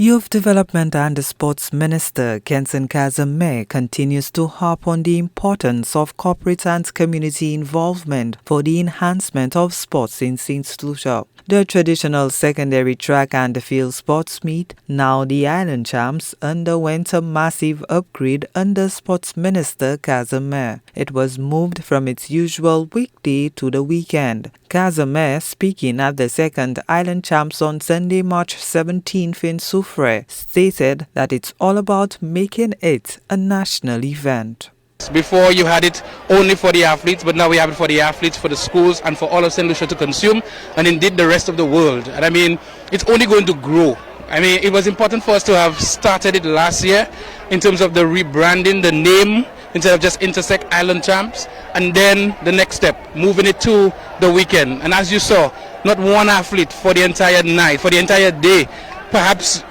Youth Development and Sports Minister Kenson Kazame continues to harp on the importance of corporate and community involvement for the enhancement of sports in St. Lucia. The traditional secondary track and field sports meet, now the Island Champs, underwent a massive upgrade under Sports Minister Kazame. It was moved from its usual weekday to the weekend. Kazame, speaking at the second Island Champs on Sunday, March 17th in Vieux-Fort, stated that it's all about making it a national event. Before you had it only for the athletes, but now we have it for the athletes, for the schools, and for all of St. Lucia to consume, and indeed the rest of the world. And I mean, it's only going to grow. I mean, it was important for us to have started it last year in terms of the rebranding, the name, instead of just Intersect Island Champs, and then the next step, moving it to the weekend. And as you saw, not one athlete for the entire night, for the entire day, perhaps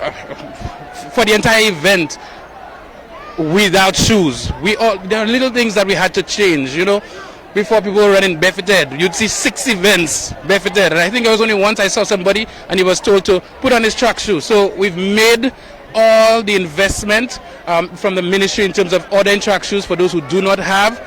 for the entire event, without shoes. There are little things that we had to change, you know. Before, people were running barefooted. You'd see 6 events barefooted, and I think it was only once I saw somebody and he was told to put on his track shoes. So we've made all the investment from the ministry in terms of ordering track shoes for those who do not have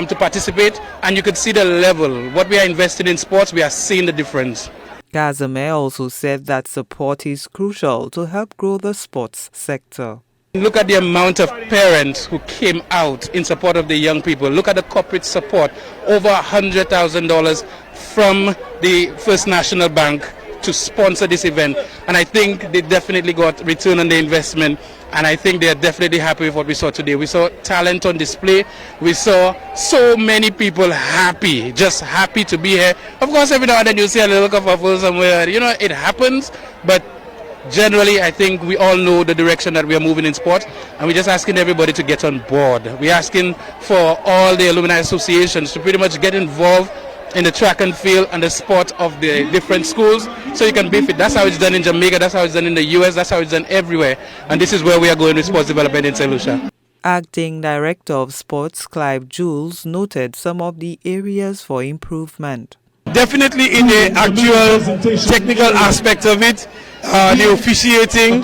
to participate, and you could see the level. What we are investing in sports, we are seeing the difference. Kazame also said that support is crucial to help grow the sports sector. Look at the amount of parents who came out in support of the young people. Look at the corporate support, over $100,000 from the First National Bank to sponsor this event. And I think they definitely got return on the investment. And I think they're definitely happy with what we saw today. We saw talent on display. We saw so many people happy, just happy to be here. Of course, every now and then you see a little kerfuffle somewhere. You know, it happens, but generally, I think we all know the direction that we are moving in sport, and we're just asking everybody to get on board. We're asking for all the alumni associations to pretty much get involved in the track and field and the sport of the different schools, so you can be fit. That's how it's done in Jamaica, that's how it's done in the US, that's how it's done everywhere. And this is where we are going with sports development in St. Lucia. Acting Director of Sports Clive Jules noted some of the areas for improvement. Definitely in the actual technical aspect of it, the officiating,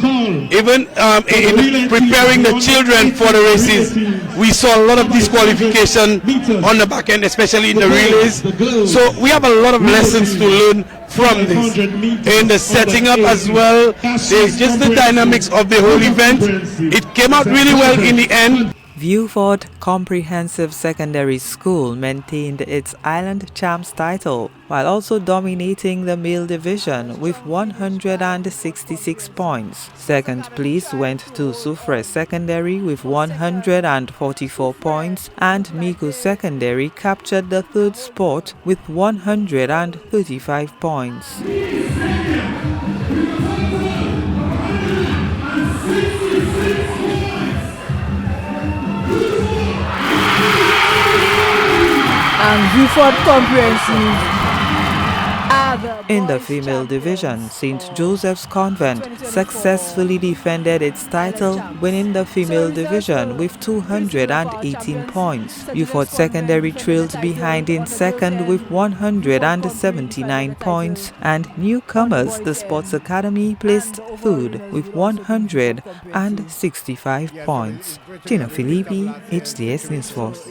even in preparing the children for the races, we saw a lot of disqualification on the back end, especially in the relays. So we have a lot of lessons to learn from this. In the setting up as well, there's just the dynamics of the whole event. It came out really well in the end. Vieux-Fort Comprehensive Secondary School maintained its Island Champs title while also dominating the male division with 166 points. Second place went to Vieux-Fort Secondary with 144 points, and Miko Secondary captured the third spot with 135 points. And Vieux-Fort Comprehensive. In the female division, St. Joseph's Convent successfully defended its title, winning the female division with 218 points. Vieux-Fort Secondary trailed behind in second with 179 points, and newcomers, the Sports Academy, placed third with 165 points. Gina Filippi, HDS News Force.